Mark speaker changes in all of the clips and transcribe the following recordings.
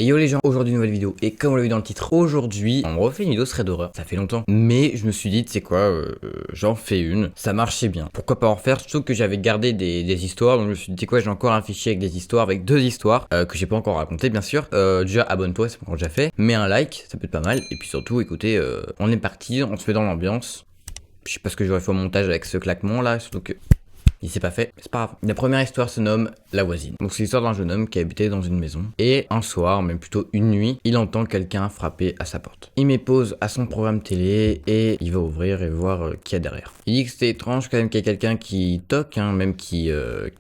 Speaker 1: Et yo les gens, aujourd'hui nouvelle vidéo, et comme on l'a vu dans le titre, aujourd'hui on refait une vidéo thread d'horreur, ça fait longtemps, mais je me suis dit, tu sais quoi, j'en fais une, ça marchait bien, pourquoi pas en refaire, surtout que j'avais gardé des histoires, donc je me suis dit, tu sais quoi, j'ai encore un fichier avec des histoires, avec 2 histoires, que j'ai pas encore racontées bien sûr, déjà abonne-toi, c'est pas encore déjà fait, mets un like, ça peut être pas mal, et puis surtout, écoutez, on est parti, on se met dans l'ambiance, je sais pas ce que j'aurais fait au montage avec ce claquement là, surtout que... il s'est pas fait, mais c'est pas grave. La première histoire se nomme La Voisine. Donc c'est l'histoire d'un jeune homme qui habitait dans une maison. Et un soir, même plutôt une nuit, il entend quelqu'un frapper à sa porte. Il met pause à son programme télé et il va ouvrir et voir qui y a derrière. Il dit que c'était étrange quand même qu'il y ait quelqu'un qui toque, hein, même qui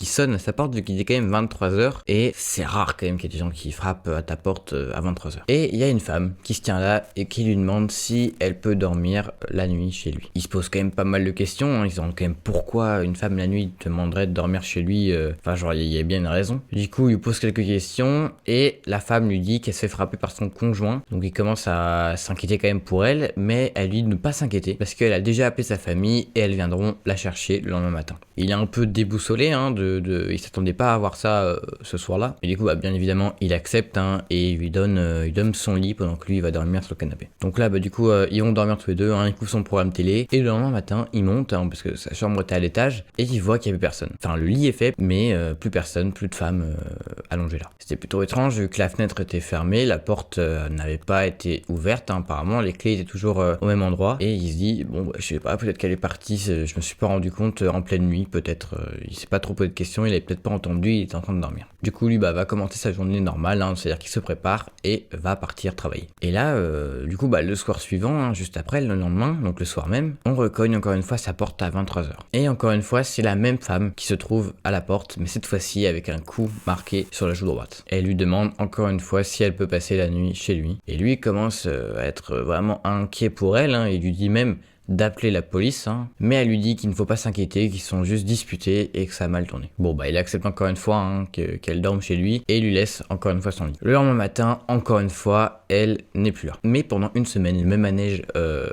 Speaker 1: sonne à sa porte vu qu'il est quand même 23h. Et c'est rare quand même qu'il y ait des gens qui frappent à ta porte à 23h. Et il y a une femme qui se tient là et qui lui demande si elle peut dormir la nuit chez lui. Il se pose quand même pas mal de questions, hein. Il se demande quand même pourquoi une femme la nuit demanderait de dormir chez lui, enfin genre il y a bien une raison. Du coup il lui pose quelques questions et la femme lui dit qu'elle se fait frapper par son conjoint, donc il commence à s'inquiéter quand même pour elle, mais elle lui dit de ne pas s'inquiéter parce qu'elle a déjà appelé sa famille et elles viendront la chercher le lendemain matin. Il est un peu déboussolé, hein, il s'attendait pas à voir ça ce soir-là, et du coup bah, bien évidemment il accepte, hein, et il lui donne son lit pendant que lui il va dormir sur le canapé. Donc là bah du coup ils vont dormir tous les deux, hein, il coupe son programme télé et le lendemain matin il monte, hein, parce que sa chambre était à l'étage, et il voit qu'il y avait personne. Enfin le lit est fait mais plus personne, plus de femmes allongées là. C'était plutôt étrange vu que la fenêtre était fermée, la porte n'avait pas été ouverte, hein, apparemment les clés étaient toujours au même endroit, et il se dit bon bah, je sais pas, peut-être qu'elle est partie, je me suis pas rendu compte en pleine nuit, peut-être il s'est pas trop posé de questions, il avait peut-être pas entendu, il était en train de dormir. Du coup lui bah va commencer sa journée normale, hein, c'est-à-dire qu'il se prépare et va partir travailler. Et là du coup bah le soir suivant, hein, juste après le lendemain, donc le soir même, on recogne encore une fois sa porte à 23h. Et encore une fois c'est la même femme qui se trouve à la porte, mais cette fois-ci avec un coup marqué sur la joue droite. Elle lui demande encore une fois si elle peut passer la nuit chez lui. Et lui commence à être vraiment inquiet pour elle, hein, il lui dit même d'appeler la police, hein, mais elle lui dit qu'il ne faut pas s'inquiéter, qu'ils sont juste disputés et que ça a mal tourné. Bon bah il accepte encore une fois, hein, qu'elle dorme chez lui et lui laisse encore une fois son lit. Le lendemain matin, encore une fois, elle n'est plus là. Mais pendant une semaine, le même manège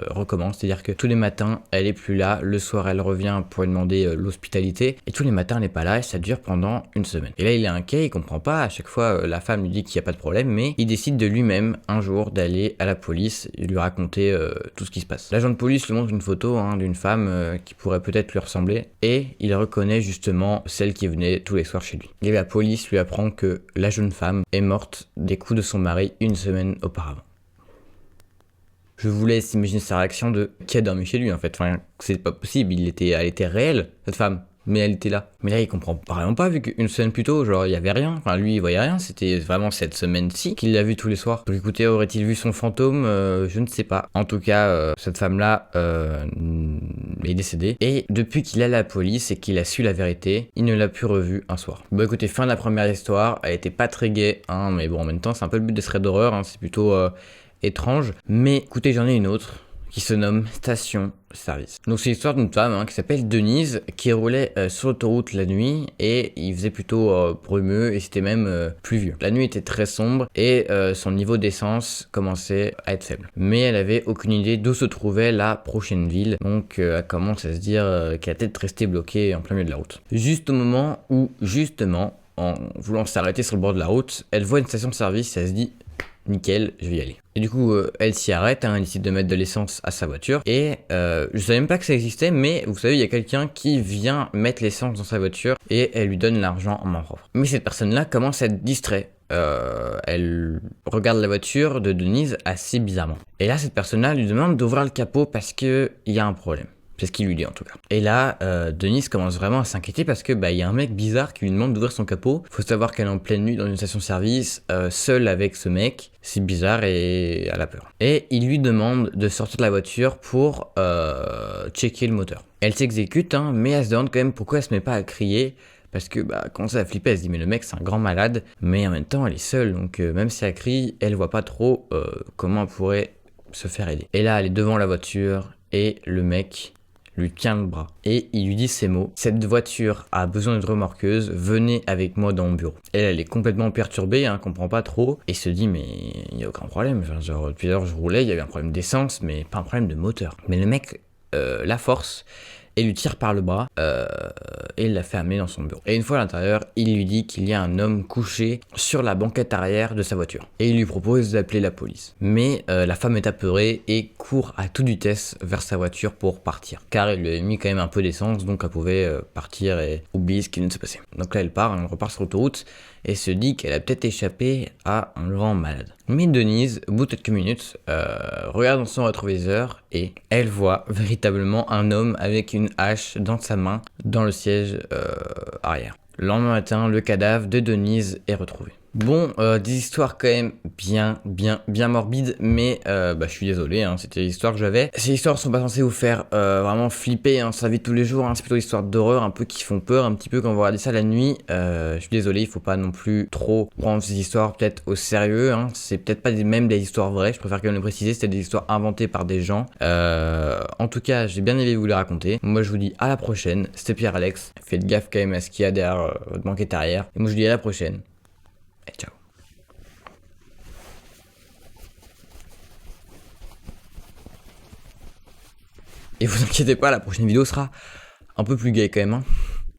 Speaker 1: recommence, c'est-à-dire que tous les matins, elle est plus là, le soir elle revient pour lui demander l'hospitalité, et tous les matins elle n'est pas là et ça dure pendant une semaine. Et là il est inquiet, il comprend pas, à chaque fois la femme lui dit qu'il n'y a pas de problème, mais il décide de lui-même un jour d'aller à la police et lui raconter tout ce qui se passe. L'agent de police lui montre une photo, hein, d'une femme qui pourrait peut-être lui ressembler, et il reconnaît justement celle qui venait tous les soirs chez lui. Et la police lui apprend que la jeune femme est morte des coups de son mari une semaine auparavant. Je vous laisse imaginer sa réaction de qui a dormi chez lui en fait. Enfin, c'est pas possible, elle était réelle cette femme, mais elle était là. Mais là, il comprend vraiment pas, vu qu'une semaine plus tôt, genre, il y avait rien. Enfin, lui, il voyait rien. C'était vraiment cette semaine-ci qu'il l'a vu tous les soirs. Donc écoutez, aurait-il vu son fantôme? Je ne sais pas. En tout cas, cette femme-là est décédée. Et depuis qu'il est à la police et qu'il a su la vérité, il ne l'a plus revue un soir. Bon, écoutez, fin de la première histoire. Elle était pas très gaie, hein, mais bon, en même temps, c'est un peu le but des threads d'horreur, hein, c'est plutôt étrange. Mais écoutez, j'en ai une autre qui se nomme Station Service. Donc c'est l'histoire d'une femme, hein, qui s'appelle Denise, qui roulait sur l'autoroute la nuit, et il faisait plutôt brumeux et c'était même pluvieux. La nuit était très sombre et son niveau d'essence commençait à être faible. Mais elle avait aucune idée d'où se trouvait la prochaine ville, donc elle commence à se dire qu'elle allait peut-être rester bloquée en plein milieu de la route. Juste au moment où, justement, en voulant s'arrêter sur le bord de la route, elle voit une station de service et elle se dit nickel, je vais y aller. Et du coup, elle s'y arrête, hein, elle décide de mettre de l'essence à sa voiture. Et je savais même pas que ça existait, mais vous savez, il y a quelqu'un qui vient mettre l'essence dans sa voiture et elle lui donne l'argent en main propre. Mais cette personne-là commence à être distraite. Elle regarde la voiture de Denise assez bizarrement. Et là, cette personne-là lui demande d'ouvrir le capot parce qu'il y a un problème. C'est ce qu'il lui dit en tout cas. Et là, Denise commence vraiment à s'inquiéter parce que y a un mec bizarre qui lui demande d'ouvrir son capot. Faut savoir qu'elle est en pleine nuit dans une station-service, seule avec ce mec. C'est bizarre et elle a peur. Et il lui demande de sortir de la voiture pour checker le moteur. Elle s'exécute, hein, mais elle se demande quand même pourquoi elle se met pas à crier. Parce que quand ça a flippé, elle se dit mais le mec c'est un grand malade. Mais en même temps elle est seule, donc même si elle crie, elle voit pas trop comment elle pourrait se faire aider. Et là elle est devant la voiture et le mec lui tient le bras et il lui dit ces mots: cette voiture a besoin d'une remorqueuse, venez avec moi dans mon bureau. Elle est complètement perturbée, hein, comprend pas trop et se dit mais il n'y a aucun problème, enfin, genre depuis l'heure je roulais, il y avait un problème d'essence mais pas un problème de moteur. Mais le mec la force et lui tire par le bras et il la fait amener dans son bureau. Et une fois à l'intérieur, il lui dit qu'il y a un homme couché sur la banquette arrière de sa voiture. Et il lui propose d'appeler la police. Mais la femme est apeurée et court à toute vitesse vers sa voiture pour partir. Car il lui a mis quand même un peu d'essence, donc elle pouvait partir et oublier ce qui vient de se passer. Donc là elle part, elle repart sur l'autoroute et se dit qu'elle a peut-être échappé à un grand malade. Mais Denise, au bout de quelques minutes, regarde dans son rétroviseur et elle voit véritablement un homme avec une hache dans sa main dans le siège arrière. Le lendemain matin, le cadavre de Denise est retrouvé. Bon, des histoires quand même bien morbides, mais je suis désolé, hein, c'était l'histoire que j'avais. Ces histoires sont pas censées vous faire vraiment flipper, hein, ça vit tous les jours, hein, c'est plutôt des histoires d'horreur un peu qui font peur un petit peu quand vous regardez ça la nuit. Je suis désolé, il faut pas non plus trop prendre ces histoires peut-être au sérieux, hein, c'est peut-être pas même des histoires vraies, je préfère quand même le préciser, c'était des histoires inventées par des gens. En tout cas, j'ai bien aimé vous les raconter. Moi je vous dis à la prochaine, c'était Pierre-Alex, faites gaffe quand même à ce qu'il y a derrière votre banquette arrière, et moi je vous dis à la prochaine. Et ciao. Et vous inquiétez pas, la prochaine vidéo sera un peu plus gay quand même, hein.